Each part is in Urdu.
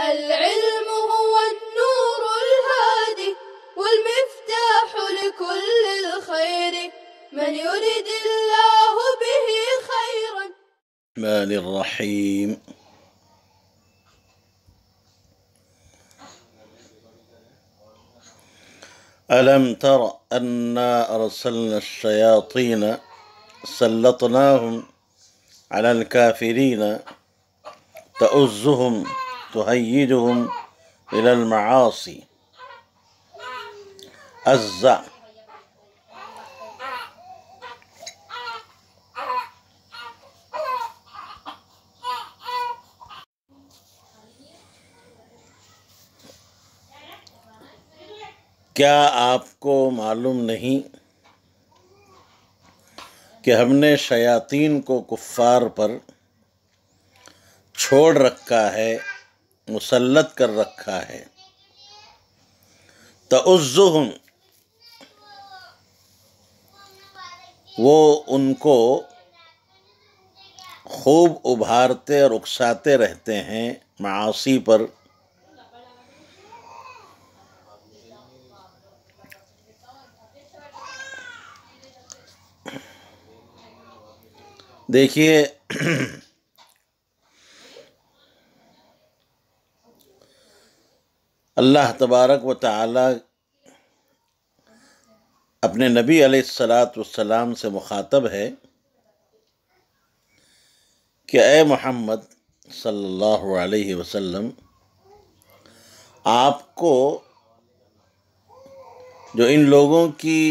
العلم هو النور الهادي والمفتاح لكل الخير من يرد الله به خيرا. الرحمن الرحيم. ألم تر أنا أرسلنا الشياطين سلطناهم على الكافرين تؤزهم تهيجهم إلى المعاصي أزع. کیا آپ کو معلوم نہیں کہ ہم نے شیاطین کو کفار پر چھوڑ رکھا ہے، مسلط کر رکھا ہے؟ تؤزہم، وہ ان کو خوب ابھارتے اور اکساتے رہتے ہیں معاصی پر. دیکھیے، اللہ تبارک و تعالی اپنے نبی علیہ السلام سے مخاطب ہے کہ اے محمد صلی اللہ علیہ وسلم، آپ کو جو ان لوگوں کی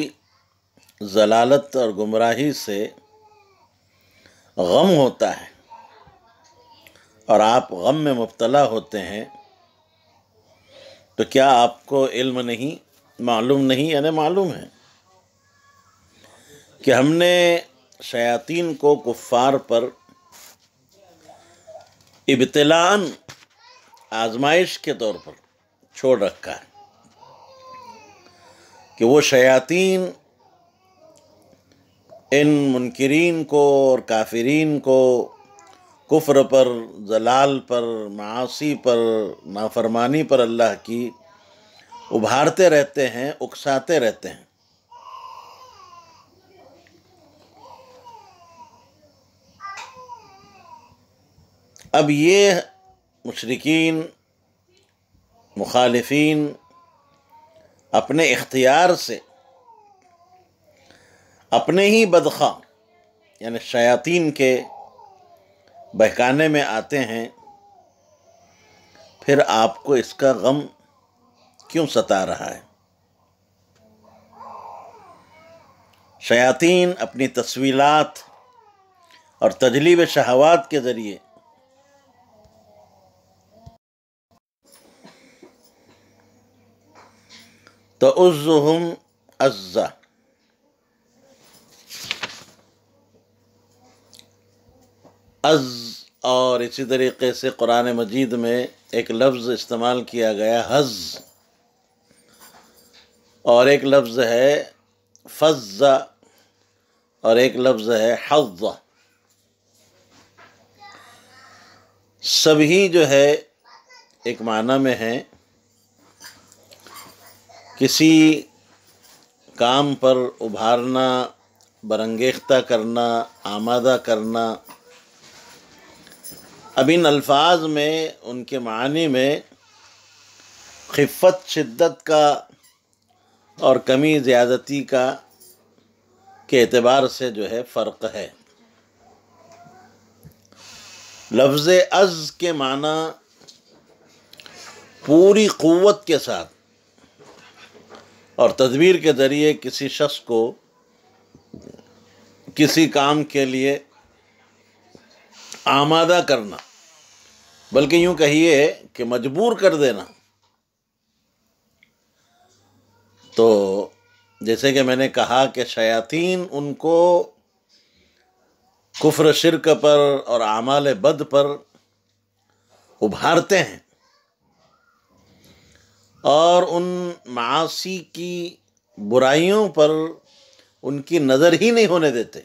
ضلالت اور گمراہی سے غم ہوتا ہے اور آپ غم میں مبتلا ہوتے ہیں، تو کیا آپ کو علم نہیں، معلوم نہیں؟ یعنی معلوم ہے کہ ہم نے شیاطین کو کفار پر ابتلاً، آزمائش کے طور پر چھوڑ رکھا ہے کہ وہ شیاطین ان منکرین کو اور کافرین کو کفر پر، ضلال پر، معاصی پر، نافرمانی پر اللہ کی ابھارتے رہتے ہیں، اکساتے رہتے ہیں. اب یہ مشرکین، مخالفین اپنے اختیار سے اپنے ہی بدخواہ یعنی شیاطین کے بہکانے میں آتے ہیں، پھر آپ کو اس کا غم کیوں ستا رہا ہے؟ شیاطین اپنی تسویلات اور تجلیب شہوات کے ذریعے تؤزہم عزا، از، اور اسی طریقے سے قرآن مجید میں ایک لفظ استعمال کیا گیا حز، اور ایک لفظ ہے فز، اور ایک لفظ ہے حظ. سبھی جو ہے ایک معنی میں ہیں، کسی کام پر ابھارنا، برانگیختہ کرنا، آمادہ کرنا. اب ان الفاظ میں، ان کے معنی میں خفت شدت کا اور کمی زیادتی کا کے اعتبار سے جو ہے فرق ہے. لفظ از کے معنی پوری قوت کے ساتھ اور تدبیر کے ذریعے کسی شخص کو کسی کام کے لیے آمادہ کرنا، بلکہ یوں کہیے کہ مجبور کر دینا. تو جیسے کہ میں نے کہا کہ شیاطین ان کو کفر شرک پر اور اعمال بد پر ابھارتے ہیں اور ان معاصی کی برائیوں پر ان کی نظر ہی نہیں ہونے دیتے،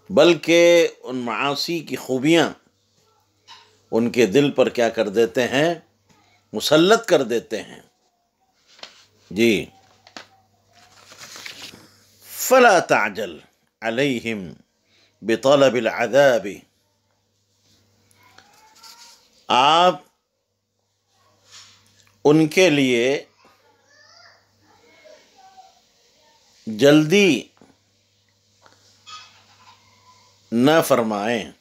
بلکہ ان معاصی کی خوبیاں ان کے دل پر کیا کر دیتے ہیں؟ مسلط کر دیتے ہیں. جی. فلا تعجل علیہم بطلب العذاب، آپ ان کے لیے جلدی نہ فرمائیں.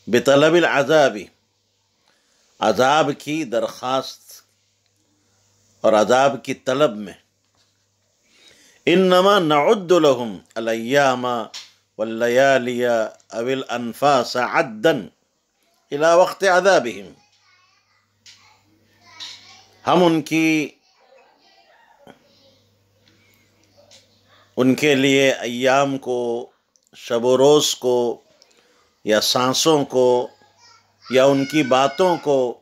بطلب العذاب، عذاب کی درخواست اور عذاب کی طلب میں. انما نعد لهم الایام واللیالی او الانفاس عدا الى وقت عذابهم، ہم ان کے لیے ایام کو، شب و روز کو، یا سانسوں کو، یا ان کی باتوں کو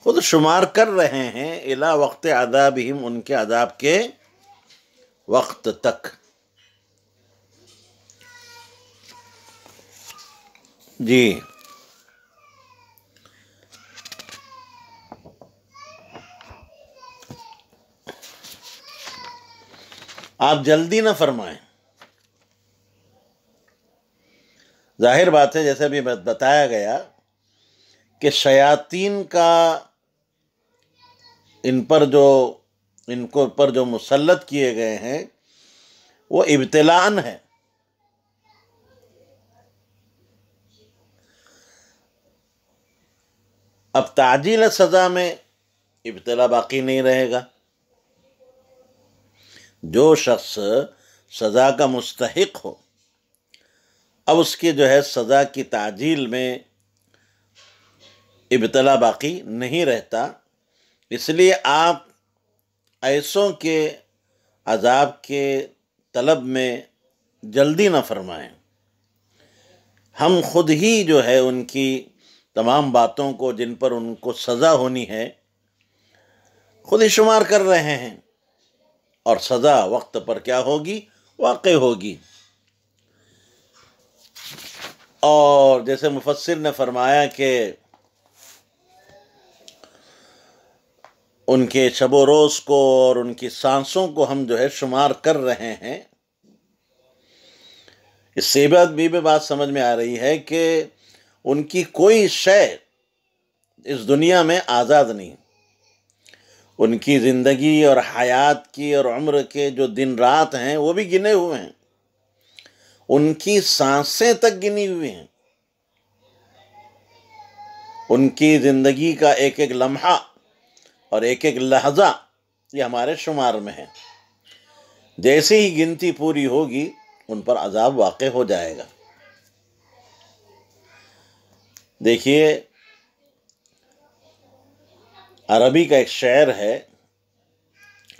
خود شمار کر رہے ہیں. الی وقت عذابہم، ان کے عذاب کے وقت تک. جی. آپ جلدی نہ فرمائیں. ظاہر بات ہے، جیسے بھی بتایا گیا کہ شیاطین کا ان کو پر جو مسلط کیے گئے ہیں وہ ابتلاءً ہے. اب تعجیل سزا میں ابتلا باقی نہیں رہے گا. جو شخص سزا کا مستحق ہو، اب اس کی سزا کی تعجیل میں ابتلا باقی نہیں رہتا. اس لیے آپ ایسوں کے عذاب کے طلب میں جلدی نہ فرمائیں. ہم خود ہی ان کی تمام باتوں کو، جن پر ان کو سزا ہونی ہے، خود ہی شمار کر رہے ہیں، اور سزا وقت پر کیا ہوگی؟ واقع ہوگی. اور جیسے مفسر نے فرمایا کہ ان کے شب و روز کو اور ان کی سانسوں کو ہم شمار کر رہے ہیں. اس سے بھی بات سمجھ میں آ رہی ہے کہ ان کی کوئی شے اس دنیا میں آزاد نہیں. ان کی زندگی اور حیات کی اور عمر کے جو دن رات ہیں وہ بھی گنے ہوئے ہیں. ان کی سانسیں تک گنی ہوئی ہیں. ان کی زندگی کا ایک ایک لمحہ اور ایک ایک لحظہ یہ ہمارے شمار میں ہے. جیسے ہی گنتی پوری ہوگی ان پر عذاب واقع ہو جائے گا. دیکھیے، عربی کا ایک شعر ہے،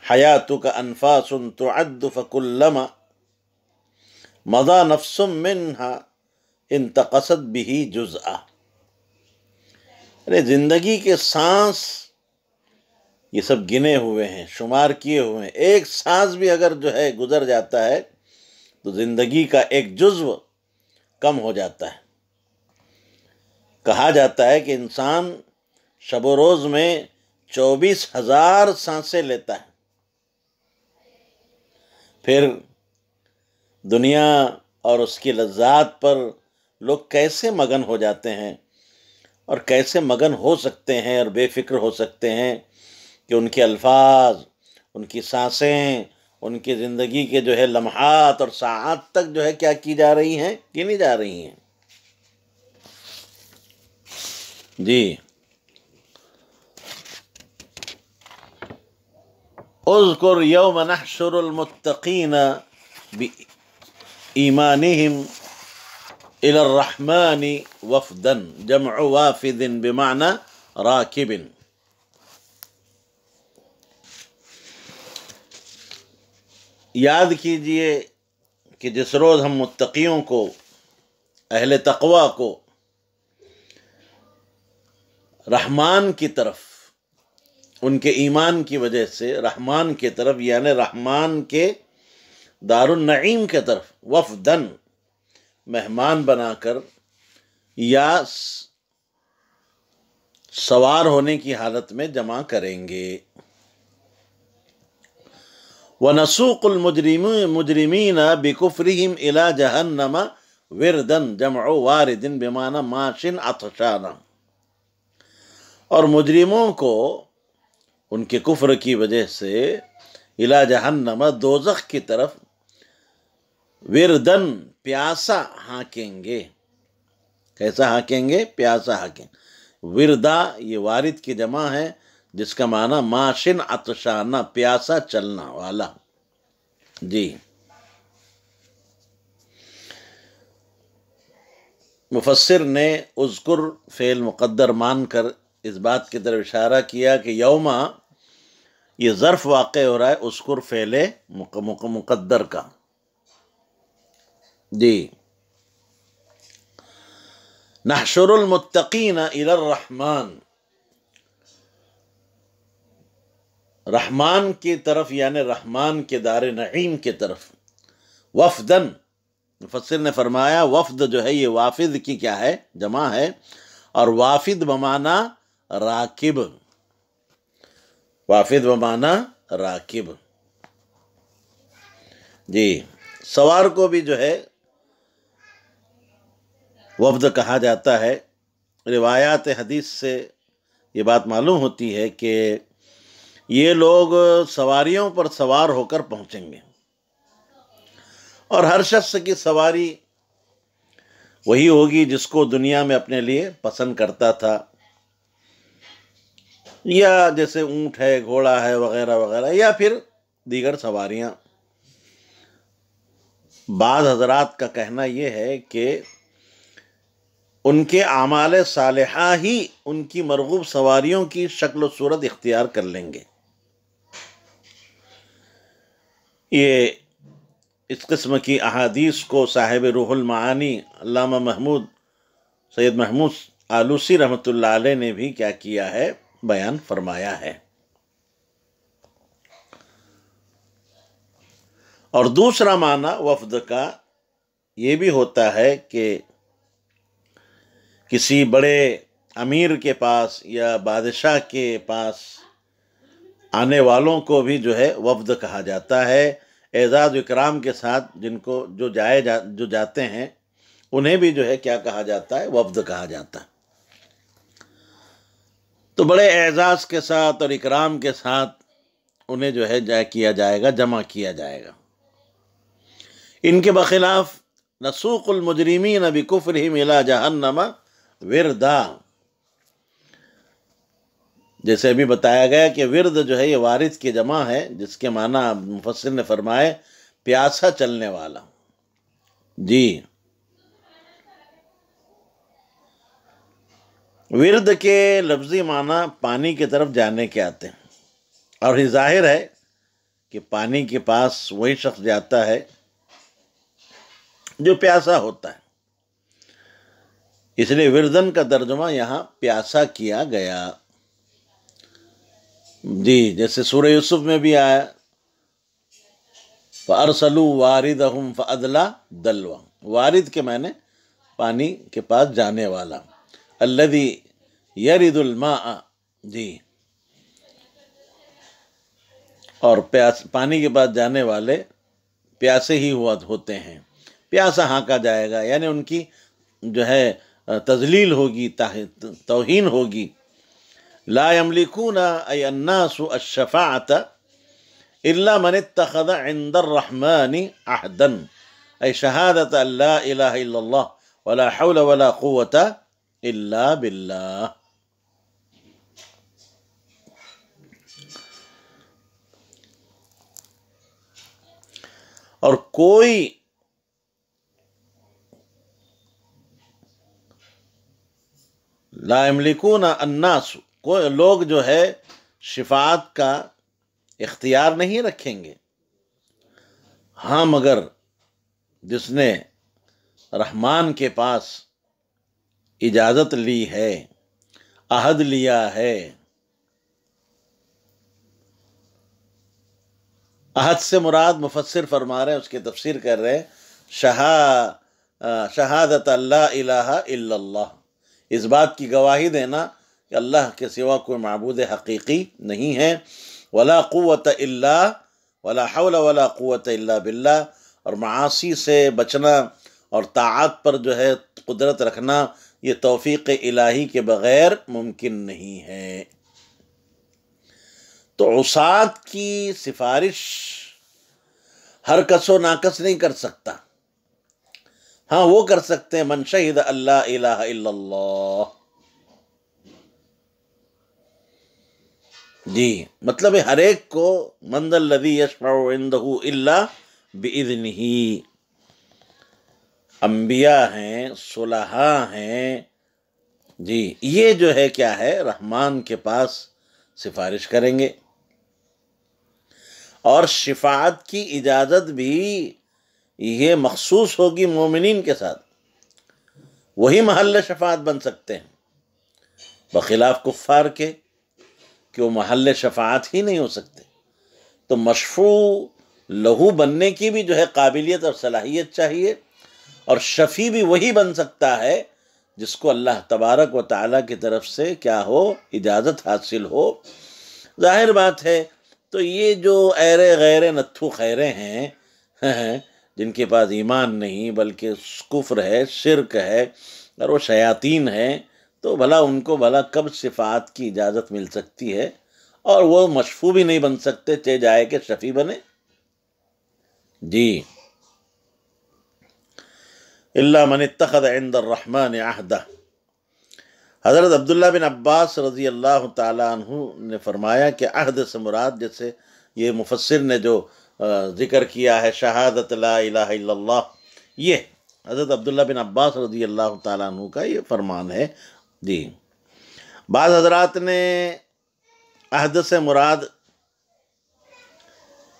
حیاتک انفاس تعد فکلما مضى نفس منها انتقصت به جزءا. زندگی کے سانس یہ سب گنے ہوئے ہیں، شمار کیے ہوئے ہیں. ایک سانس بھی اگر گزر جاتا ہے تو زندگی کا ایک جزو کم ہو جاتا ہے. کہا جاتا ہے کہ انسان شب و روز میں 24,000 سانسیں لیتا ہے. پھر دنیا اور اس کی لذات پر لوگ کیسے مگن ہو جاتے ہیں، اور کیسے مگن ہو سکتے ہیں اور بے فکر ہو سکتے ہیں کہ ان کے الفاظ، ان کی سانسیں، ان کی زندگی کے لمحات اور ساعات تک کیا کی جا رہی ہیں؟ گنی جا رہی ہیں. جی. اذکر یوم نحشر المتقین بایمانہم الی الرحمن وفدا، جمع وافد بمعنی راکب. یاد کیجئے کہ جس روز ہم متقیوں کو، اہل تقوی کو رحمان کی طرف، ان کے ایمان کی وجہ سے رحمان کی طرف، یعنی رحمان کے دار النعیم کی طرف، وفدن مہمان بنا کر یا سوار ہونے کی حالت میں جمع کریں گے۔ وَنَسُوقُ الْمُجْرِمِينَ بِكُفْرِهِمْ إِلَى جَهَنَّمَ وِرْدًا جمع وارد بمعنى ماشٍ عطشانا، اور مجرموں کو ان کے کفر کی وجہ سے الی جہنم دوزخ کی طرف وردن پیاسا ہانکیں گے۔ کیسا ہانکیں گے؟ پیاسا ہانکیں۔ وردا یہ وارد کی جمع ہے جس کا معنی ماشن عطشانہ، پیاسا چلنا والا۔ جی، مفسر نے اذکر فعل مقدر مان کر اس بات کی طرف اشارہ کیا کہ یوما یہ ظرف واقع ہو رہا ہے اذکر فعل مقدر کا۔ جی، نحشر المتقین الی الرحمن، رحمان کی طرف یعنی رحمان کے دار نعیم کی طرف، وفدن، مفسر نے فرمایا وفد جو ہے یہ وافد کی کیا ہے؟ جمع ہے، اور وافد بمعنی راکب، وافد بمعنی راکب۔ جی، سوار کو بھی جو ہے وفد کہا جاتا ہے۔ روایات حدیث سے یہ بات معلوم ہوتی ہے کہ یہ لوگ سواریوں پر سوار ہو کر پہنچیں گے، اور ہر شخص کی سواری وہی ہوگی جس کو دنیا میں اپنے لیے پسند کرتا تھا، یا جیسے اونٹ ہے، گھوڑا ہے وغیرہ وغیرہ، یا پھر دیگر سواریاں۔ بعض حضرات کا کہنا یہ ہے کہ ان کے اعمال صالحہ ہی ان کی مرغوب سواریوں کی شکل و صورت اختیار کر لیں گے۔ یہ اس قسم کی احادیث کو صاحب روح المعانی علامہ محمود سید محمود آلوسی رحمۃ اللہ علیہ نے بھی کیا کیا ہے؟ بیان فرمایا ہے۔ اور دوسرا معنی وفد کا یہ بھی ہوتا ہے کہ کسی بڑے امیر کے پاس یا بادشاہ کے پاس آنے والوں کو بھی جو ہے وفد کہا جاتا ہے۔ اعزاز و اکرام کے ساتھ جن کو جو جاتے ہیں انہیں بھی جو ہے کیا کہا جاتا ہے؟ وفد کہا جاتا ہے۔ تو بڑے اعزاز کے ساتھ اور اکرام کے ساتھ انہیں جو ہے کیا جائے گا، جمع کیا جائے گا۔ ان کے بخلاف نسوق المجرمین بکفرہم الی جہنم وردا، جیسے ابھی بتایا گیا کہ ورد جو ہے یہ وارد کی جمع ہے جس کے معنی مفسر نے فرمائے پیاسا چلنے والا۔ جی، ورد کے لفظی معنی پانی کی طرف جانے کے آتے ہیں، اور یہ ظاہر ہے کہ پانی کے پاس وہی شخص جاتا ہے جو پیاسا ہوتا ہے، اس لیے وردن کا ترجمہ یہاں پیاسا کیا گیا۔ جی، جیسے سورہ یوسف میں بھی آیا فَأَرْسَلُوا وَارِدَهُمْ فَأَدْلَى دَلْوًا، وارد کے معنی پانی کے پاس جانے والا، الَّذِي يَرِدُ الْمَاءَ، جی، اور پانی کے پاس جانے والے پیاسے ہی ہوتے ہیں، پیاسا ہانکا جائے گا، یعنی ان کی جو ہے تذلیل ہوگی، توہین ہوگی۔ لا یملکون ای الناس الشفاعۃ الا من اتخذ عند الرحمن عہدا، ای شہادۃ ان لا الہ الا اللہ ولا حول ولا قوۃ الا باللہ۔ اور کوئی لا یملکون الناس، کوئی لوگ جو ہے شفاعت کا اختیار نہیں رکھیں گے، ہاں مگر جس نے رحمان کے پاس اجازت لی ہے، عہد لیا ہے۔ عہد سے مراد مفسر فرما رہے ہیں، اس کی تفسیر کر رہے ہیں شہادت اللہ الہ الا اللہ، اس بات کی گواہی دینا کہ اللہ کے سوا کوئی معبود حقیقی نہیں ہے، ولا قوت الا ولا حول ولا قوت الا باللہ، اور معاصی سے بچنا اور طاعت پر جو ہے قدرت رکھنا یہ توفیق الہی کے بغیر ممکن نہیں ہے۔ تو عصات کی سفارش ہر کس و ناکس نہیں کر سکتا، ہاں وہ کر سکتے ہیں من شہد اللہ الہ الا اللہ۔ جی مطلب ہر ایک کو من ذا الذی یشفع عندہ الا بإذنہ، انبیاء ہیں، صلحاء ہیں، جی یہ جو ہے کیا ہے رحمان کے پاس سفارش کریں گے، اور شفاعت کی اجازت بھی یہ مخصوص ہوگی مومنین کے ساتھ، وہی محل شفاعت بن سکتے ہیں، بخلاف کفار کے کہ وہ محل شفاعت ہی نہیں ہو سکتے۔ تو مشفوع لہو بننے کی بھی جو ہے قابلیت اور صلاحیت چاہیے، اور شفیع بھی وہی بن سکتا ہے جس کو اللہ تبارک و تعالیٰ کی طرف سے کیا ہو اجازت حاصل ہو۔ ظاہر بات ہے تو یہ جو ایرے غیرے نتھو خیرے ہیں جن کے پاس ایمان نہیں بلکہ کفر ہے، شرک ہے، اور وہ شیاطین ہیں، تو بھلا ان کو بھلا کب شفاعت کی اجازت مل سکتی ہے، اور وہ مشفوع بھی نہیں بن سکتے چاہے جائے کہ شفیع بنے۔ جی الا من اتخذ عند الرحمن عہدہ، حضرت عبداللہ بن عباس رضی اللہ تعالیٰ عنہ نے فرمایا کہ عہد سے مراد، جیسے یہ مفسر نے جو ذکر کیا ہے شہادت لا الہ الا اللہ، یہ حضرت عبداللہ بن عباس رضی اللہ تعالیٰ عنہ کا یہ فرمان ہے۔ جی بعض حضرات نے عہد سے مراد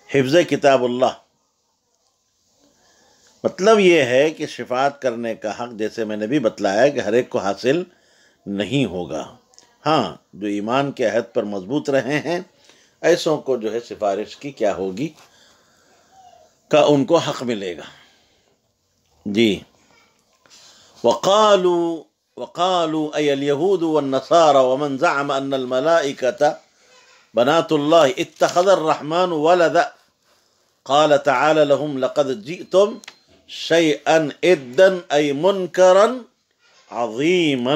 حفظ کتاب اللہ، مطلب یہ ہے کہ شفاعت کرنے کا حق جیسے میں نے بھی بتلایا کہ ہر ایک کو حاصل نہیں ہوگا، ہاں جو ایمان کے عہد پر مضبوط رہے ہیں ایسوں کو جو ہے سفارش کی کیا ہوگی کا ان کو حق ملے گا۔ جی وقالوا ای الیہود والنصارى ومن زعم ان الملائکۃ بنات اللہ اتخذ الرحمن ولدا قال تعالی لهم لقد جئتم شیئا ادا ای منکرا عظیما۔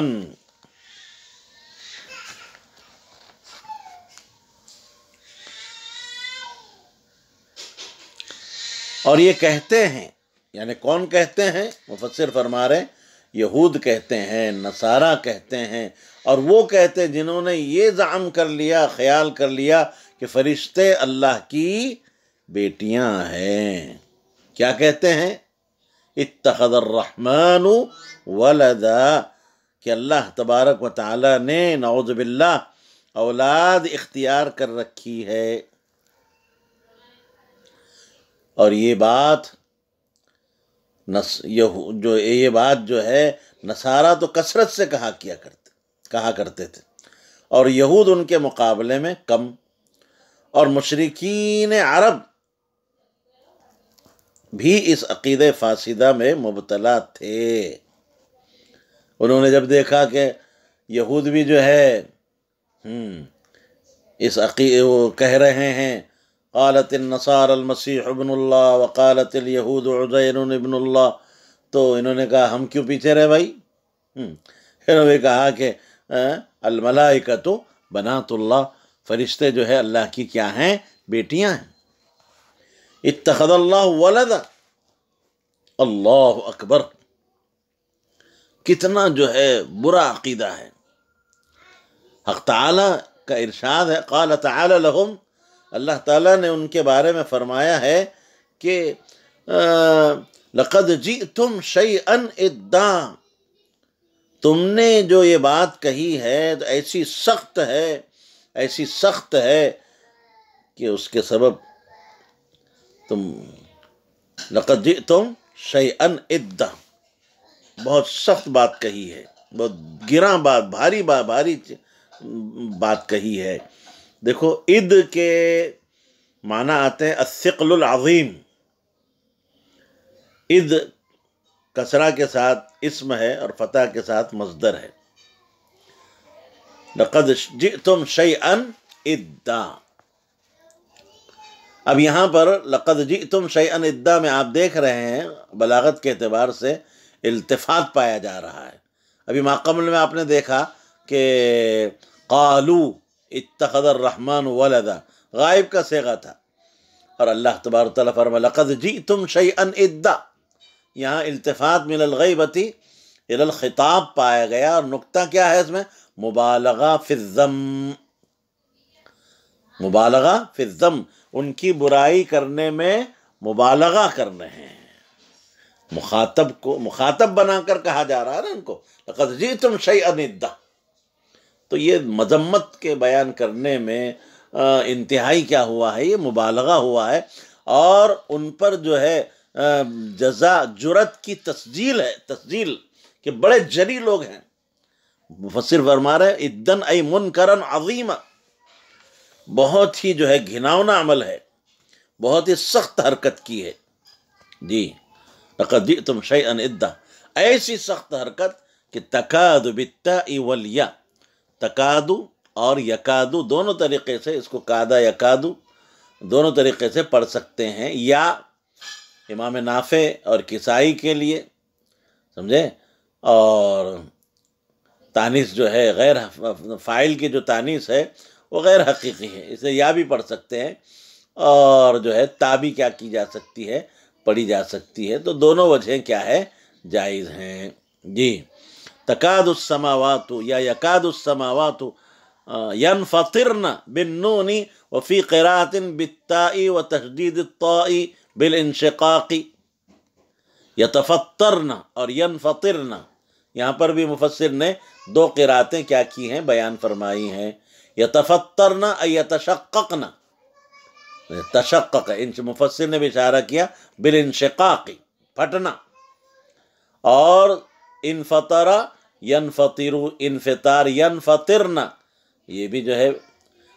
اور یہ کہتے ہیں، یعنی کون کہتے ہیں؟ مفسر فرما رہے ہیں یہود کہتے ہیں، نصارہ کہتے ہیں، اور وہ کہتے ہیں جنہوں نے یہ زعم کر لیا، خیال کر لیا کہ فرشتے اللہ کی بیٹیاں ہیں۔ کیا کہتے ہیں؟ اتخذ الرحمن ولدا، کہ اللہ تبارک و تعالی نے نعوذ باللہ اولاد اختیار کر رکھی ہے۔ اور یہ بات جو ہے نصارہ تو کثرت سے کہا کرتے تھے، اور یہود ان کے مقابلے میں کم، اور مشرکین عرب بھی اس عقیدہ فاسدہ میں مبتلا تھے۔ انہوں نے جب دیکھا کہ یہود بھی جو ہے اس عقیدے وہ کہہ رہے ہیں قالت النصارى المسیح ابن اللہ وقالت الیہود عزیر ابن اللہ، تو انہوں نے کہا ہم کیوں پیچھے رہے بھائی، انہوں نے کہا کہ الملائکۃ بنات اللہ، فرشتے جو ہے اللہ کی کیا ہیں؟ بیٹیاں ہیں۔ اتخذ اللہ ولدا، اللہ اکبر، کتنا جو ہے برا عقیدہ ہے۔ حق تعالی کا ارشاد ہے قال تعالی لہم، اللہ تعالیٰ نے ان کے بارے میں فرمایا ہے کہ لقد جئتم شیئا ادا، تم نے جو یہ بات کہی ہے تو ایسی سخت ہے کہ اس کے سبب تم لقد جئتم شیئا ادا، بہت سخت بات کہی ہے، بہت گراں بات، بھاری بات کہی ہے۔ دیکھو اد کے معنی آتے ہیں الثقل العظیم، اد کسرہ کے ساتھ اسم ہے اور فتح کے ساتھ مصدر ہے. لقد جئتم شیئا ادا. اب یہاں پر لقد جئتم شیئا ادا میں آپ دیکھ رہے ہیں بلاغت کے اعتبار سے التفات پایا جا رہا ہے. ابھی ما قبل میں آپ نے دیکھا کہ قالوا اتخذ الرحمن ولدا غائب کا صیغہ تھا، اور اللہ تبارک تعالیٰ فرمایا لقد جئتم شیئا ادا. یہاں التفات من الغیبۃ الی الخطاب پایا گیا، اور نقطہ کیا ہے اس میں؟ مبالغہ فی الذم. مبالغہ فی الذم، ان کی برائی کرنے میں مبالغہ کر رہے ہیں. مخاطب کو مخاطب بنا کر کہا جا رہا ہے نا ان کو، لقد جئتم شیئا ادا. تو یہ مذمت کے بیان کرنے میں انتہائی کیا ہوا ہے؟ یہ مبالغہ ہوا ہے، اور ان پر جو ہے جزا جرت کی تسجیل ہے، تسجیل کہ بڑے جری لوگ ہیں. مفسر فرما رہے ہیں ادن ای منکرن عظیما، بہت ہی جو ہے گھناؤنا عمل ہے، بہت ہی سخت حرکت کی ہے. جی لقد جئتم شیئا ادا، ایسی سخت حرکت کہ تکاد بالتاء والیا، تکادو اور یکادو دونوں طریقے سے اس کو کادا یکادو دونوں طریقے سے پڑھ سکتے ہیں. یا امام نافع اور کسائی کے لیے سمجھے، اور تانیث جو ہے غیر فاعل کی جو تانیث ہے وہ غیر حقیقی ہے، اسے یا بھی پڑھ سکتے ہیں، اور جو ہے تا بھی کیا کی جا سکتی ہے؟ پڑھی جا سکتی ہے. تو دونوں وجہیں کیا ہے؟ جائز ہیں. جی تکاد السماوات یا یکاد السماوات ینفطرن بالنون وفی قراءۃ بالتاء وتشدید الطاء بالانشقاق. یتفطرن اور ینفطرن، یہاں پر بھی مفسر نے دو قراءتیں کیا کی ہیں؟ بیان فرمائی ہیں. یتفطرن ای یتشققن، تشقق مفسر نے بھی اشارہ کیا بالانشقاق، پھٹنا. اور انفطر ینفطر، انفطار ینفطرن، یہ بھی جو ہے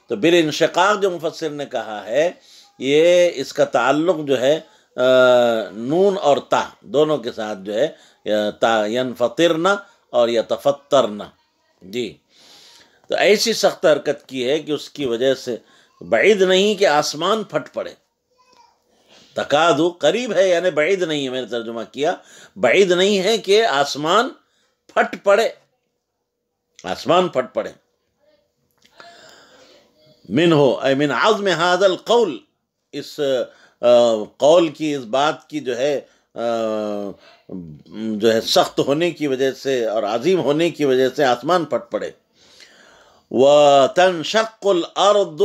تو بالانشقاق جو مفسر نے کہا ہے یہ اس کا تعلق جو ہے نون اور تا دونوں کے ساتھ جو ہے تا ینفطرن اور یتفطرن. جی تو ایسی سخت حرکت کی ہے کہ اس کی وجہ سے بعید نہیں کہ آسمان پھٹ پڑے. تکادو قریب ہے، یعنی بعید نہیں ہے. میں نے ترجمہ کیا بعید نہیں ہے کہ آسمان پھٹ پڑے، آسمان پھٹ پڑے. منہ اے من عظم هذا القول، اس قول کی، اس بات کی جو ہے سخت ہونے کی وجہ سے اور عظیم ہونے کی وجہ سے آسمان پھٹ پڑے. وَتَنْشَقُّ الْأَرْضُ،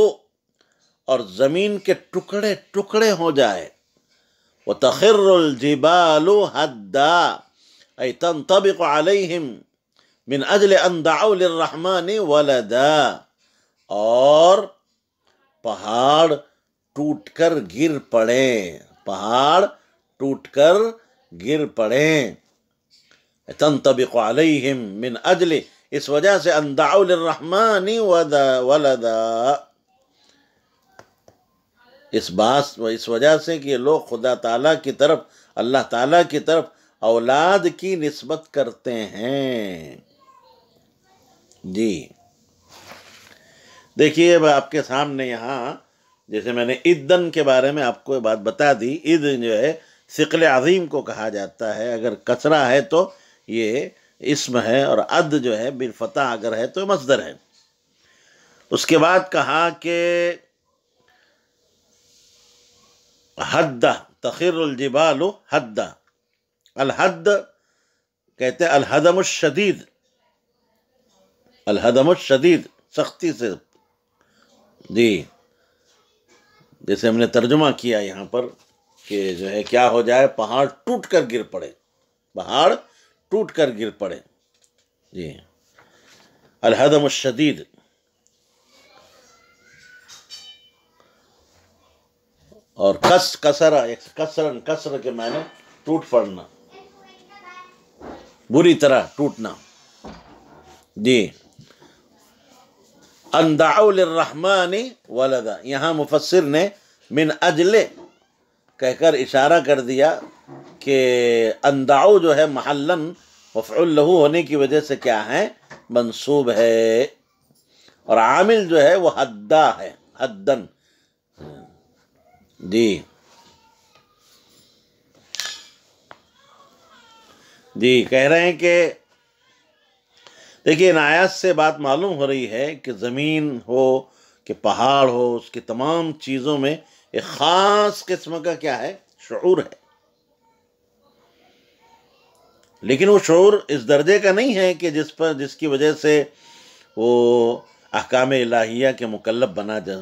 اور زمین کے ٹکڑے ٹکڑے ہو جائے. وَتَخِرُّ الْجِبَالُ هَدًّا أي تنطبق عليهم من أجل أن دعوا للرحمن ولدا، اور پہاڑ ٹوٹ کر گر پڑے، پہاڑ ٹوٹ کر گر پڑے. تنطبق عليهم من أجل، اس وجہ سے ان دعوا للرحمن ولدا، اس وجہ سے کہ یہ لوگ خدا تعالیٰ کی طرف، اللہ تعالیٰ کی طرف اولاد کی نسبت کرتے ہیں. جی دیکھیے اب آپ کے سامنے یہاں جیسے میں نے ادن کے بارے میں آپ کو بات بتا دی. اد جو ہے ثقل عظیم کو کہا جاتا ہے، اگر کسرہ ہے تو یہ اسم ہے، اور اد جو ہے بالفتح اگر ہے تو مصدر ہے. اس کے بعد کہا کہ حد تخر الجبال حد. الحد کہتے ہیں الحدم الشدید، الحدم الشدید سختی سے. جی جیسے ہم نے ترجمہ کیا یہاں پر کہ جو ہے کیا ہو جائے؟ پہاڑ ٹوٹ کر گر پڑے، پہاڑ ٹوٹ کر گر پڑے. جی الحدم الشدید. اور کسر کے معنی ٹوٹ پڑنا، بری طرح ٹوٹنا. جی ان دعوا للرحمن ولدا، یہاں مفسر نے من اجل کہہ کر اشارہ کر دیا کہ اندعو جو ہے محلن مفعول لہو ہونے کی وجہ سے کیا ہے؟ منصوب ہے، اور عامل جو ہے وہ حدا ہے، حدن. جی کہہ رہے ہیں کہ دیکھیے ان آیات سے بات معلوم ہو رہی ہے کہ زمین ہو کہ پہاڑ ہو، اس کی تمام چیزوں میں ایک خاص قسم کا کیا ہے؟ شعور ہے. لیکن وہ شعور اس درجے کا نہیں ہے کہ جس کی وجہ سے وہ احکام الہیہ کے مکلف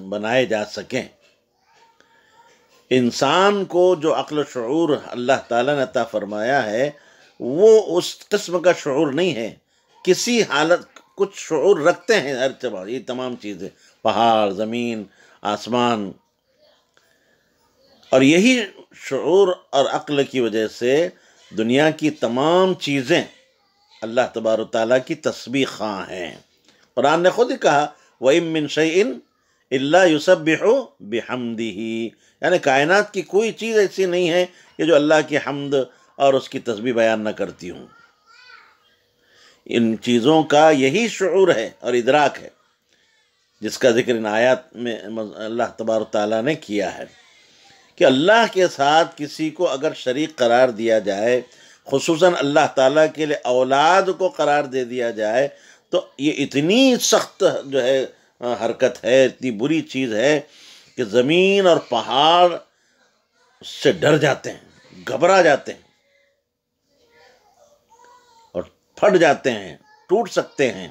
بنائے جا سکیں. انسان کو جو عقل و شعور اللہ تعالیٰ نے عطا فرمایا ہے وہ اس قسم کا شعور نہیں ہے. کسی حالت کچھ شعور رکھتے ہیں ہر جگہ، یہ تمام چیزیں، پہاڑ، زمین، آسمان، اور یہی شعور اور عقل کی وجہ سے دنیا کی تمام چیزیں اللہ تبارک و تعالیٰ کی تسبیح خواں ہیں. قرآن نے خود ہی کہا وَإِن مِّن شَيْءٍ إِلَّا يُسَبِّحُ بِحَمْدِهِ، یعنی کائنات کی کوئی چیز ایسی نہیں ہے کہ جو اللہ کی حمد اور اس کی تسبیح بیان نہ کرتی ہوں. ان چیزوں کا یہی شعور ہے اور ادراک ہے جس کا ذکر ان آیات میں اللہ تبارک و تعالیٰ نے کیا ہے کہ اللہ کے ساتھ کسی کو اگر شریک قرار دیا جائے، خصوصاً اللہ تعالیٰ کے لیے اولاد کو قرار دے دیا جائے، تو یہ اتنی سخت جو ہے حرکت ہے، اتنی بری چیز ہے کہ زمین اور پہاڑ اس سے ڈر جاتے ہیں، گھبرا جاتے ہیں اور پھٹ جاتے ہیں، ٹوٹ سکتے ہیں.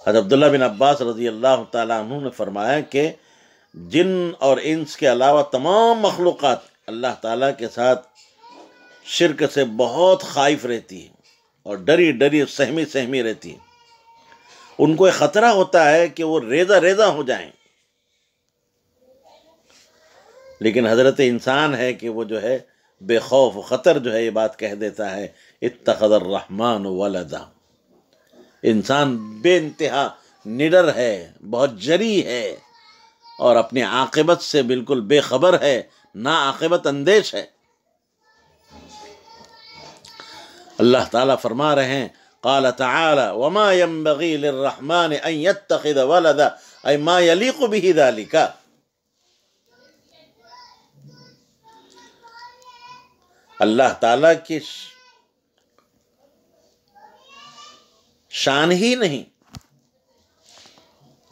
حضرت عبداللہ بن عباس رضی اللہ تعالیٰ عنہ نے فرمایا کہ جن اور انس کے علاوہ تمام مخلوقات اللہ تعالیٰ کے ساتھ شرک سے بہت خائف رہتی ہے اور ڈری ڈری سہمی رہتی ہے. ان کو ایک خطرہ ہوتا ہے کہ وہ ریزہ ریزہ ہو جائیں، لیکن حضرت انسان ہے کہ وہ جو ہے بے خوف و خطر جو ہے یہ بات کہہ دیتا ہے اتخذ الرحمن ولدا. انسان بے انتہا نڈر ہے، بہت جری ہے اور اپنی عاقبت سے بالکل بے خبر ہے، نا عاقبت اندیش ہے. اللہ تعالیٰ فرما رہے ہیں قال تعالی وما ينبغي للرحمن ان يتخذ ولدا اي ما يليق به ذلك. اللہ تعالیٰ کی شان ہی نہیں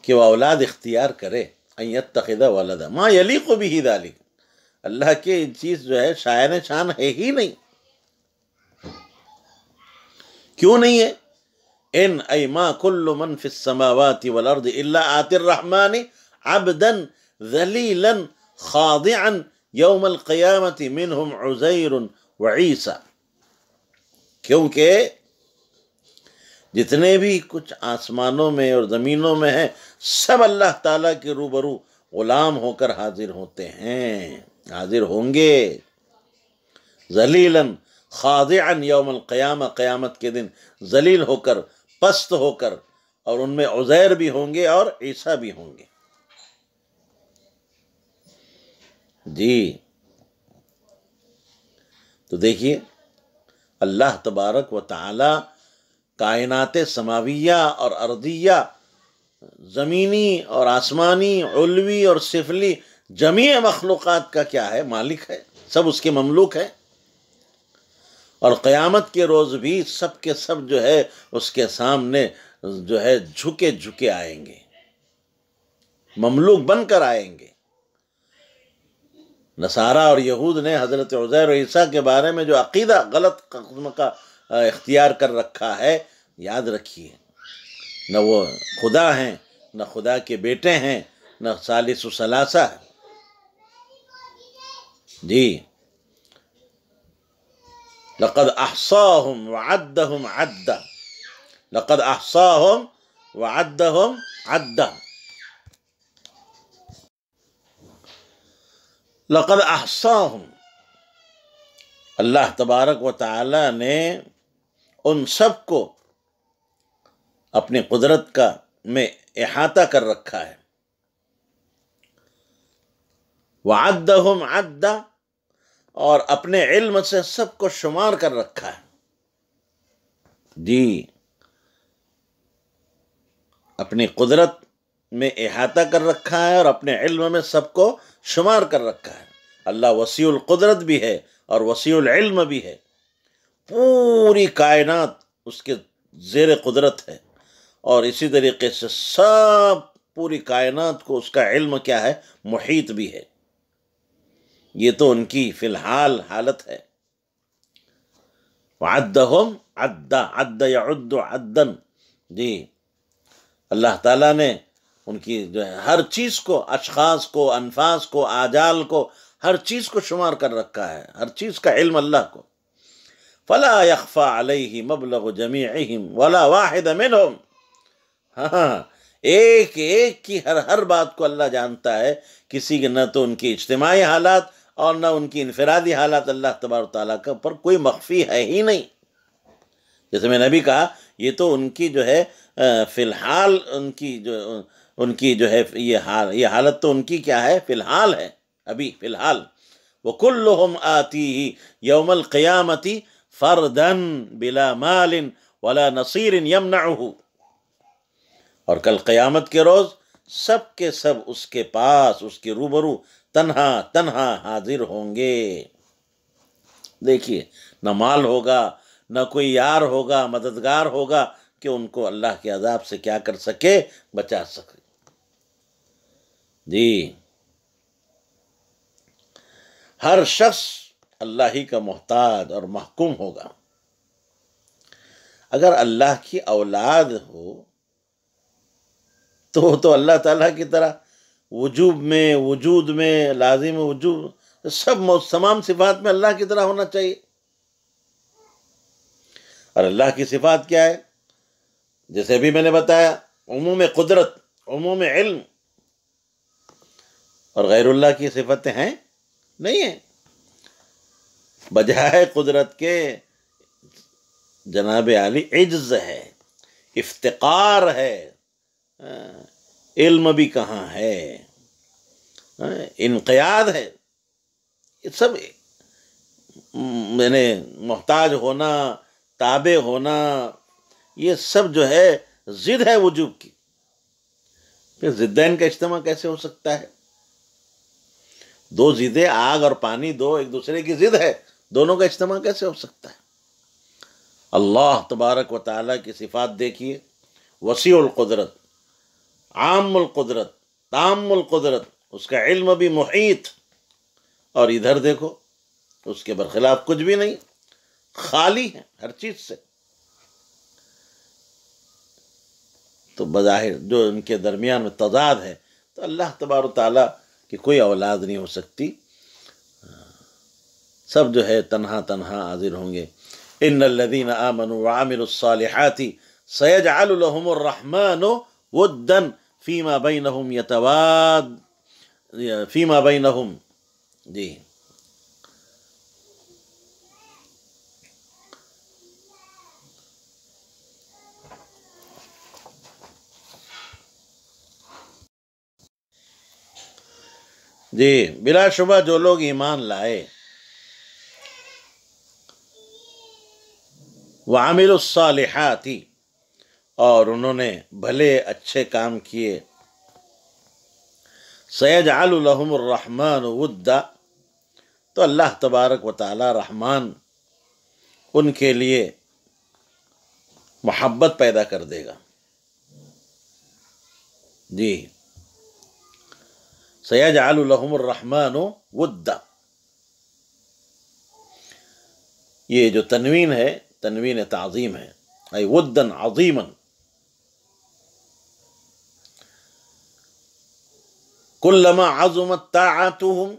کہ وہ اولاد اختیار کرے. ان يتخذ ولدا ما يليق به ذلك، اللہ کی چیز جو ہے شائن شان ہے ہی نہیں. کیوں نہیں ہے؟ ان ای ما کل من فی السماوات والارض الا آتی الرحمن عبدا ذلیلا خاضعا یوم القیامت منہم عزیر وعیسیٰ. کیونکہ جتنے بھی کچھ آسمانوں میں اور زمینوں میں ہیں سب اللہ تعالیٰ کے روبرو غلام ہو کر حاضر ہوتے ہیں، حاضر ہوں گے. ذلیلا خاضعا یوم القیامہ، قیامت کے دن ذلیل ہو کر، پست ہو کر، اور ان میں عزیر بھی ہوں گے اور عیسیٰ بھی ہوں گے. جی تو دیکھیے اللہ تبارک و تعالی کائنات سماویہ اور ارضیہ، زمینی اور آسمانی، علوی اور سفلی، جمیع مخلوقات کا کیا ہے؟ مالک ہے، سب اس کے مملوک ہے. اور قیامت کے روز بھی سب کے سب جو ہے اس کے سامنے جو ہے جھکے جھکے آئیں گے، مملوک بن کر آئیں گے. نصارہ اور یہود نے حضرت عزیر و عیسیٰ کے بارے میں جو عقیدہ غلط قسم کا اختیار کر رکھا ہے، یاد رکھیے نہ وہ خدا ہیں، نہ خدا کے بیٹے ہیں، نہ ثالث ثلاثہ ہے. جی لقد احصاهم وعدهم عدا، لقد احصاهم وعدهم عدا، لقد احصاهم. اللہ تبارک و تعالی نے ان سب کو اپنی قدرت کا میں احاطہ کر رکھا ہے. وعدهم عدا، اور اپنے علم سے سب کو شمار کر رکھا ہے. جی، اپنی قدرت میں احاطہ کر رکھا ہے اور اپنے علم میں سب کو شمار کر رکھا ہے. اللہ وسیع القدرت بھی ہے اور وسیع العلم بھی ہے. پوری کائنات اس کے زیر قدرت ہے، اور اسی طریقے سے سب پوری کائنات کو اس کا علم کیا ہے؟ محیط بھی ہے. یہ تو ان کی فی الحال حالت ہے. وعدہم عدا، عد یعد عدا. جی، اللہ تعالیٰ نے ان کی جو ہے ہر چیز کو، اشخاص کو، انفاس کو، آجال کو، ہر چیز کو شمار کر رکھا ہے. ہر چیز کا علم اللہ کو. فلا يخفى علیہ مبلغ جمیعہم ولا واحد منہم. ہاں، ایک ایک کی ہر بات کو اللہ جانتا ہے. کسی کے نہ تو ان کی اجتماعی حالات اور نہ ان کی انفرادی حالات اللہ تبارک تعالیٰ کا پر کوئی مخفی ہے ہی نہیں. جیسے میں نے ابھی کہا، یہ تو ان کی جو ہے فی الحال ان کی جو ہے یہ حالت تو ان کی کیا ہے؟ فی الحال ہے، ابھی فی الحال. وَكُلُّهُمْ آتِيهِ يَوْمَ الْقِيَامَةِ فَرْدًا بِلَا مَالٍ وَلَا نَصِيرٍ يَمْنَعُهُ. اور کل قیامت کے روز سب کے سب اس کے پاس، اس کے روبرو تنہا تنہا حاضر ہوں گے. دیکھیے، نہ مال ہوگا، نہ کوئی یار ہوگا، مددگار ہوگا کہ ان کو اللہ کے عذاب سے کیا کر سکے؟ بچا سکے. جی، ہر شخص اللہ ہی کا محتاج اور محکوم ہوگا. اگر اللہ کی اولاد ہو تو اللہ تعالیٰ کی طرح وجود میں لازم وجود تمام صفات میں اللہ کی طرح ہونا چاہیے. اور اللہ کی صفات کیا ہے؟ جیسے بھی میں نے بتایا، عموم قدرت، عموم علم. اور غیر اللہ کی صفتیں ہیں؟ نہیں ہیں. بجائے قدرت کے جناب عالی عجز ہے، افتقار ہے. علم بھی کہاں ہے، انقیاد ہے. یہ سب میں نے محتاج ہونا، تابع ہونا، یہ سب جو ہے ضد ہے وجوب کی. پھر ضدین کا اجتماع کیسے ہو سکتا ہے؟ دو ضدیں، آگ اور پانی، دو ایک دوسرے کی ضد ہے، دونوں کا اجتماع کیسے ہو سکتا ہے؟ اللہ تبارک و تعالیٰ کی صفات دیکھیے، وسیع القدرت، عام القدرت، تام القدرت، اس کا علم بھی محیط. اور ادھر دیکھو، اس کے برخلاف کچھ بھی نہیں، خالی ہے ہر چیز سے. تو بظاہر جو ان کے درمیان میں تضاد ہے، تو اللہ تبارک و تعالیٰ کی کوئی اولاد نہیں ہو سکتی. سب جو ہے تنہا تنہا حاضر ہوں گے. ان الذین آمنوا وعملوا الصالحات سیجعل لهم الرحمن ودا فیما بینہم فیما بینہم. جی، جی، بلا شبہ جو لوگ ایمان لائے، وعملوا الصالحات، اور انہوں نے بھلے اچھے کام کیے، سیجعل لهم الرحمن ودا، تو اللہ تبارک و تعالی رحمان ان کے لیے محبت پیدا کر دے گا. جی، سیجعل لهم الرحمن ودا. یہ جو تنوین ہے، تنوین تعظیم ہے، ای ودا عظیما. کلما عظمت طاعتهم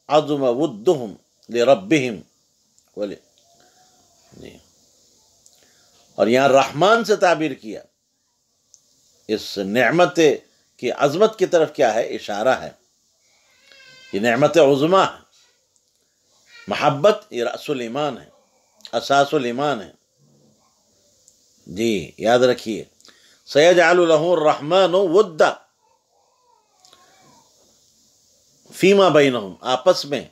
عظم ودهم لربهم جی. اور یہاں رحمان سے تعبیر کیا، اس نعمت کی عظمت کی طرف کیا ہے؟ اشارہ ہے. یہ نعمت عظمیٰ ہے. محبت یہ رأس الایمان ہے، اساس الایمان ہے. جی، یاد رکھیے، سیجعل له الرحمن ودا فیما بینہم، آپس میں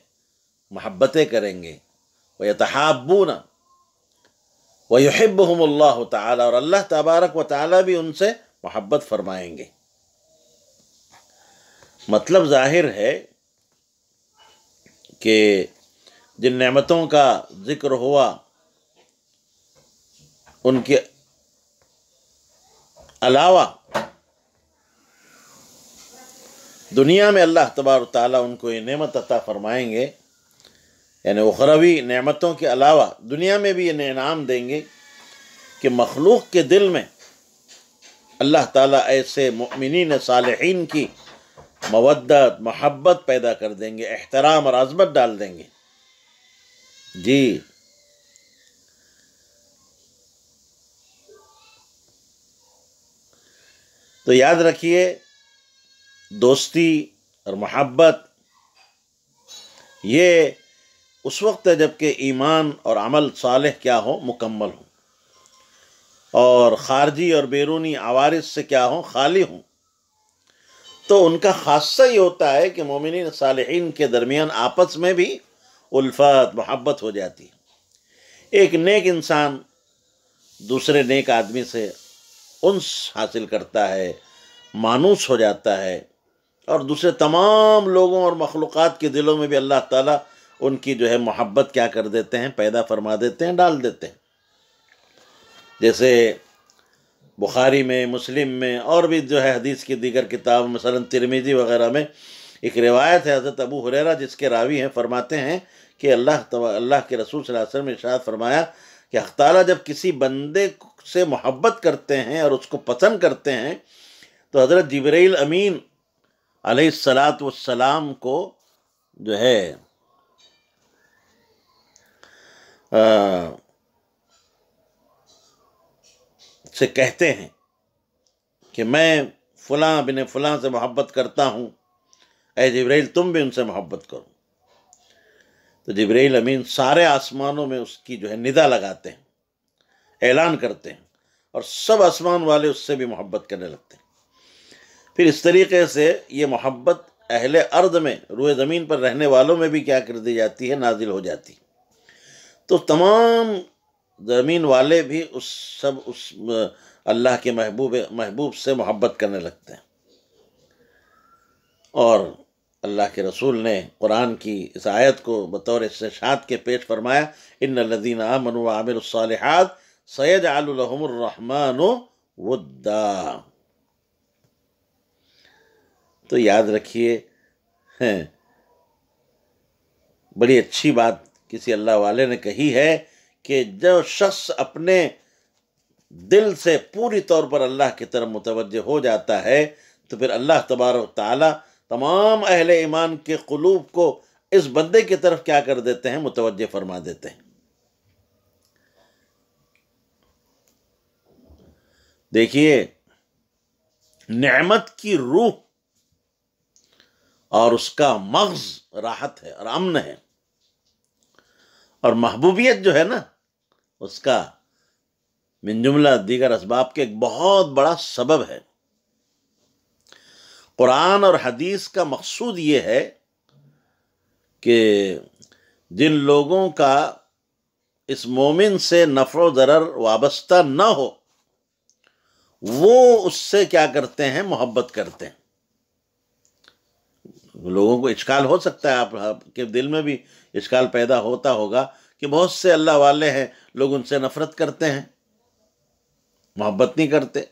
محبتیں کریں گے، وَيَتَحَابُّونَ وَيُحِبُّهُمُ اللَّهُ تعالیٰ، اور اللہ تبارک و تعالیٰ بھی ان سے محبت فرمائیں گے۔ مطلب ظاہر ہے کہ جن نعمتوں کا ذکر ہوا ان کے علاوہ دنیا میں اللہ تبارک و تعالیٰ ان کو یہ نعمت عطا فرمائیں گے، یعنی اخروی نعمتوں کے علاوہ دنیا میں بھی یہ انعام دیں گے کہ مخلوق کے دل میں اللہ تعالیٰ ایسے مؤمنین صالحین کی مودت محبت پیدا کر دیں گے، احترام اور عظمت ڈال دیں گے۔ جی تو یاد رکھیے، دوستی اور محبت یہ اس وقت ہے جب کہ ایمان اور عمل صالح کیا ہو، مکمل ہو، اور خارجی اور بیرونی عوارض سے کیا ہوں، خالی ہوں۔ تو ان کا خاصہ یہ ہوتا ہے کہ مومنین صالحین کے درمیان آپس میں بھی الفت محبت ہو جاتی ہے۔ ایک نیک انسان دوسرے نیک آدمی سے انس حاصل کرتا ہے، مانوس ہو جاتا ہے، اور دوسرے تمام لوگوں اور مخلوقات کے دلوں میں بھی اللہ تعالیٰ ان کی جو ہے محبت کیا کر دیتے ہیں، پیدا فرما دیتے ہیں، ڈال دیتے ہیں۔ جیسے بخاری میں، مسلم میں، اور بھی جو ہے حدیث کی دیگر کتاب، مثلا ترمذی وغیرہ میں ایک روایت ہے حضرت ابو ہریرہ جس کے راوی ہیں، فرماتے ہیں کہ اللہ کے رسول صلی اللہ علیہ وسلم نے ارشاد فرمایا کہ حق تعالیٰ جب کسی بندے سے محبت کرتے ہیں اور اس کو پسند کرتے ہیں تو حضرت جبرائیل امین علیہ السلام کو جو ہے سے کہتے ہیں کہ میں فلاں بن فلاں سے محبت کرتا ہوں، اے جبرائیل تم بھی ان سے محبت کرو۔ تو جبرائیل امین سارے آسمانوں میں اس کی جو ہے ندا لگاتے ہیں، اعلان کرتے ہیں، اور سب آسمان والے اس سے بھی محبت کرنے لگتے ہیں۔ پھر اس طریقے سے یہ محبت اہل ارض میں، روئے زمین پر رہنے والوں میں بھی کیا کر دی جاتی ہے، نازل ہو جاتی ہے۔ تو تمام زمین والے بھی اس اللہ کے محبوب سے محبت کرنے لگتے ہیں۔ اور اللہ کے رسول نے قرآن کی اس آیت کو بطور استشہاد کے پیش فرمایا، ان الذین آمنوا وعملوا الصالحات سیجعل لهم الرحمن ودا۔ تو یاد رکھیے، بڑی اچھی بات کسی اللہ والے نے کہی ہے کہ جو شخص اپنے دل سے پوری طور پر اللہ کی طرف متوجہ ہو جاتا ہے تو پھر اللہ تبارک و تعالیٰ تمام اہل ایمان کے قلوب کو اس بندے کی طرف کیا کر دیتے ہیں، متوجہ فرما دیتے ہیں۔ دیکھیے، نعمت کی روح اور اس کا مغز راحت ہے اور امن ہے، اور محبوبیت جو ہے نا، اس کا من جملہ دیگر اسباب کے ایک بہت بڑا سبب ہے۔ قرآن اور حدیث کا مقصود یہ ہے کہ جن لوگوں کا اس مومن سے نفع و ضرر وابستہ نہ ہو، وہ اس سے کیا کرتے ہیں، محبت کرتے ہیں۔ لوگوں کو اشکال ہو سکتا ہے، آپ کے دل میں بھی اشکال پیدا ہوتا ہوگا کہ بہت سے اللہ والے ہیں، لوگ ان سے نفرت کرتے ہیں، محبت نہیں کرتے،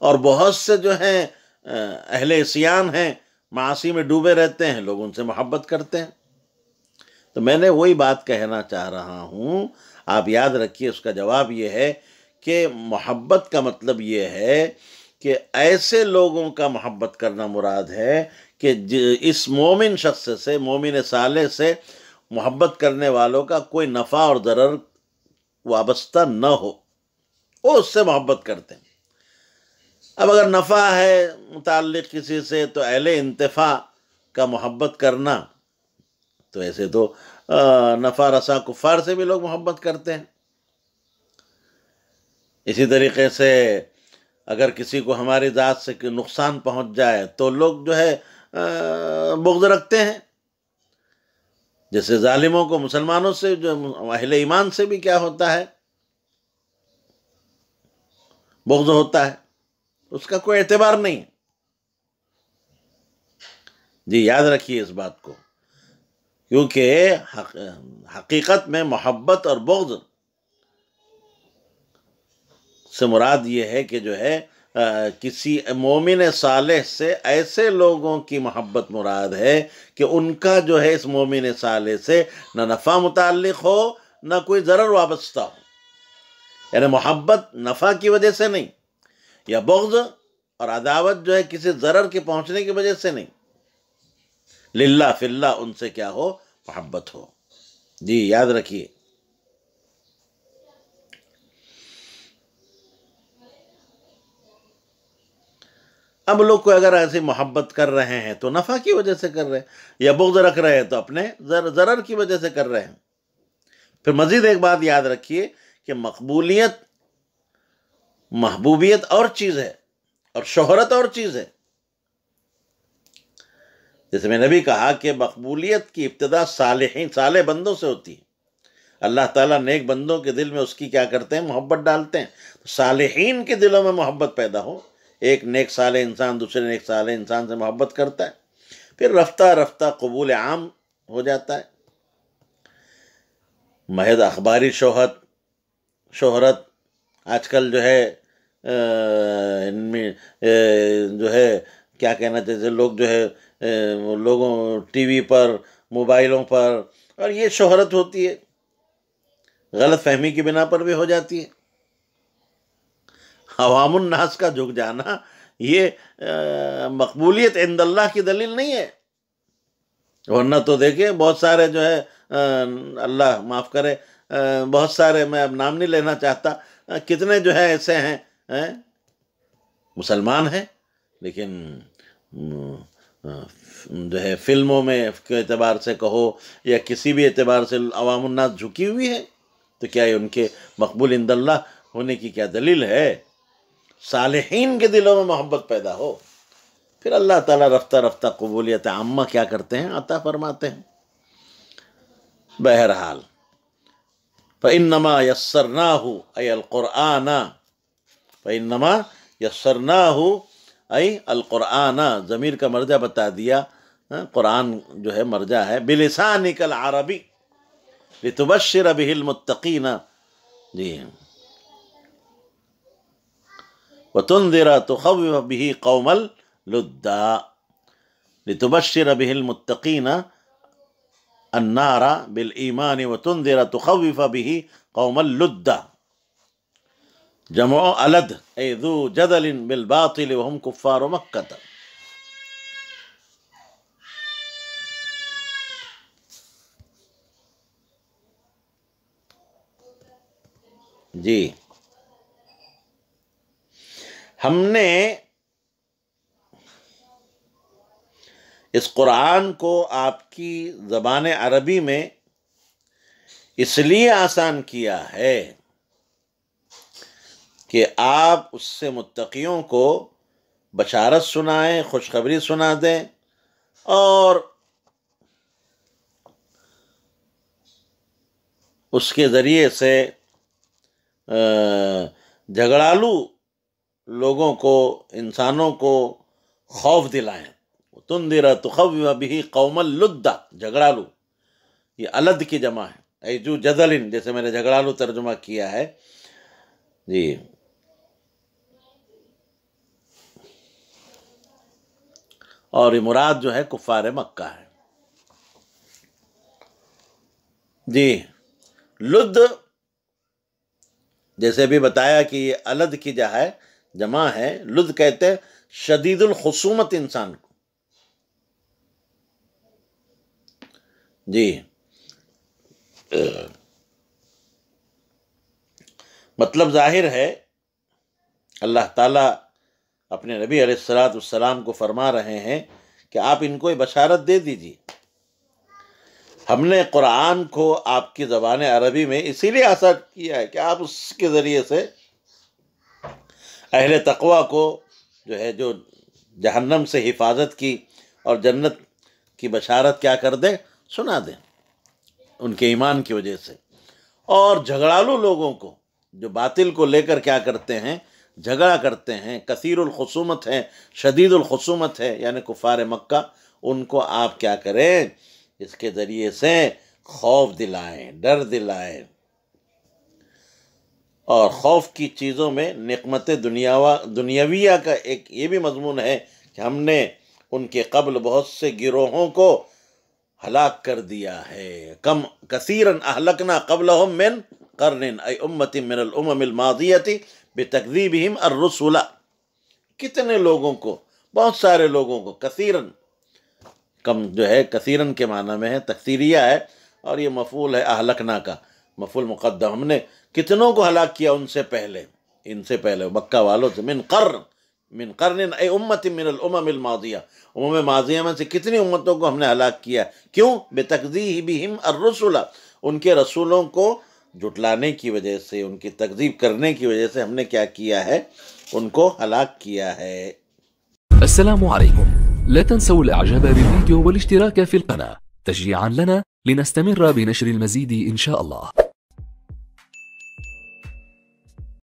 اور بہت سے جو ہیں اہل عصیان ہیں، معاصی میں ڈوبے رہتے ہیں، لوگ ان سے محبت کرتے ہیں۔ تو میں نے وہی بات کہنا چاہ رہا ہوں، آپ یاد رکھیے، اس کا جواب یہ ہے کہ محبت کا مطلب یہ ہے کہ ایسے لوگوں کا محبت کرنا مراد ہے کہ اس مومن شخص سے، مومن صالح سے محبت کرنے والوں کا کوئی نفع اور ضرر وابستہ نہ ہو، وہ اس سے محبت کرتے ہیں۔ اب اگر نفع ہے متعلق کسی سے تو اہل انتفاع کا محبت کرنا، تو ایسے تو نفع رساں کفار سے بھی لوگ محبت کرتے ہیں۔ اسی طریقے سے اگر کسی کو ہماری ذات سے نقصان پہنچ جائے تو لوگ جو ہے بغض رکھتے ہیں۔ جیسے ظالموں کو مسلمانوں سے، جو اہل ایمان سے بھی کیا ہوتا ہے؟ بغض ہوتا ہے، اس کا کوئی اعتبار نہیں۔ جی یاد رکھیے اس بات کو، کیونکہ حقیقت میں محبت اور بغض سے مراد یہ ہے کہ جو ہے کسی مومن صالح سے ایسے لوگوں کی محبت مراد ہے کہ ان کا جو ہے اس مومن صالح سے نہ نفع متعلق ہو نہ کوئی ضرر وابستہ ہو، یعنی محبت نفع کی وجہ سے نہیں، یا بغض اور عداوت جو ہے کسی ضرر کے پہنچنے کی وجہ سے نہیں، للہ فی اللہ ان سے کیا ہو؟ محبت ہو۔ جی یاد رکھیے۔ اب لوگ کوئی اگر ایسی محبت کر رہے ہیں تو نفع کی وجہ سے کر رہے ہیں، یا بغض رکھ رہے ہیں تو اپنے ضرر کی وجہ سے کر رہے ہیں۔ پھر مزید ایک بات یاد رکھیے کہ محبوبیت اور چیز ہے اور شہرت اور چیز ہے۔ جیسے میں نے بھی کہا کہ مقبولیت کی ابتدا صالح بندوں سے ہوتی ہے۔ اللہ تعالیٰ نیک بندوں کے دل میں اس کی کیا کرتے ہیں؟ محبت ڈالتے ہیں۔ صالحین کے دلوں میں محبت پیدا ہو، ایک نیک صالح انسان دوسرے نیک صالح انسان سے محبت کرتا ہے، پھر رفتہ رفتہ قبول عام ہو جاتا ہے۔ محض اخباری شہرت آج کل جو ہے ان میں جو ہے کیا کہنا چاہتے لوگ جو ہے لوگوں ٹی وی پر، موبائلوں پر، اور یہ شہرت ہوتی ہے، غلط فہمی کی بنا پر بھی ہو جاتی ہے۔ عوام الناس کا جھک جانا یہ مقبولیت عند اللہ کی دلیل نہیں ہے، ورنہ تو دیکھیں بہت سارے جو ہے اللہ معاف کرے، بہت سارے، میں اب نام نہیں لینا چاہتا، کتنے جو ہے ایسے ہیں مسلمان ہیں لیکن جو ہے فلموں میں کے اعتبار سے کہو یا کسی بھی اعتبار سے عوام الناس جھکی ہوئی ہے، تو کیا یہ ان کے مقبول عند اللہ ہونے کی کیا دلیل ہے؟ صالحین کے دلوں میں محبت پیدا ہو، پھر اللہ تعالیٰ رفتہ رفتہ قبولیت عامہ کیا کرتے ہیں؟ عطا فرماتے ہیں۔ بہرحال فَإِنَّمَا يَسَّرْنَاهُ أَيَ الْقُرْآنَ، فَإِنَّمَا يَسَّرْنَاهُ أي القرآن، ضمیر کا مرجع بتا دیا، قرآن جو ہے مرجع ہے، بِلِسَانِكَ الْعَرَبِي لِتُبَشِّرَ بِهِ الْمُتَّقِينَ، جی، وَتُنذِرَ تُخَوِّفَ بِهِ قَوْمَ اللُّدَّىٰ، لِتُبَشِّرَ بِهِ الْمُتَّقِينَ النَّارَ بِالْإِيمَانِ وَتُنذِرَ تُخَوِّفَ بِهِ قَوْمَ اللُّدَّىٰ، جمع الد اے ذو جدل بالباطل وهم کفار مکہ۔ جی ہم نے اس قرآن کو آپ کی زبان عربی میں اس لیے آسان کیا ہے کہ آپ اس سے متقیوں کو بشارت سنائیں، خوشخبری سنا دیں، اور اس کے ذریعے سے جھگڑالو لوگوں کو، انسانوں کو خوف دلائیں۔ تُنذِرَ تُخَوِّفَ بِهِ قَوْمَ اللُّدَّىٰ، جھگڑالو یہ الد کی جمع ہے، ایجو جدلن، جیسے میں نے جھگڑالو ترجمہ کیا ہے۔ جی اور یہ مراد جو ہے کفار مکہ ہے۔ جی لد، جیسے بھی بتایا کہ یہ الد کی جمع ہے، لد کہتے ہیں شدید الخصومت انسان کو۔ جی مطلب ظاہر ہے اللہ تعالیٰ اپنے نبی علیہ السلام کو فرما رہے ہیں کہ آپ ان کو بشارت دے دیجیے۔ ہم نے قرآن کو آپ کی زبان عربی میں اسی لیے آسان کیا ہے کہ آپ اس کے ذریعے سے اہل تقوی کو جو ہے جو جہنم سے حفاظت کی اور جنت کی بشارت کیا کر دیں؟ سنا دیں۔ ان کے ایمان کی وجہ سے. اور جھگڑالو لوگوں کو جو باطل کو لے کر کیا کرتے ہیں، جھگڑا کرتے ہیں، کثیر الخصومت ہے، شدید الخصومت ہے، یعنی کفار مکہ، ان کو آپ کیا کریں، اس کے ذریعے سے خوف دلائیں، ڈر دلائیں. اور خوف کی چیزوں میں نقمت دنیاویہ کا ایک یہ بھی مضمون ہے کہ ہم نے ان کے قبل بہت سے گروہوں کو ہلاک کر دیا ہے. کثیراً اہلکنا قبلہم من قرن ای امت من الامم الماضیۃ بتکذیبہم الرسل. کتنے لوگوں کو، بہت سارے لوگوں کو، کثیراً کم جو ہے کثیراً کے معنی میں ہے، تکثیریہ ہے، اور یہ مفعول ہے اہلکنا کا، مفعول مقدم. ہم نے کتنوں کو ہلاک کیا ان سے پہلے، مکہ والوں سے. من قرن ای امت من الامم الماضیہ، امم ماضیہ میں سے کتنی امتوں کو ہم نے ہلاک کیا. کیوں؟ بتکذیبہم الرسل، ان کے رسولوں کو جھٹلانے کی وجہ سے، ان کی تکذیب کرنے کی وجہ سے ہم نے کیا کیا ہے، ان کو ہلاک کیا ہے. السلام عليكم. لا تنسوا الاعجاب بالفيديو والاشتراك في القناة تشجيعا لنا لنستمر بنشر المزيد إن شاء الله.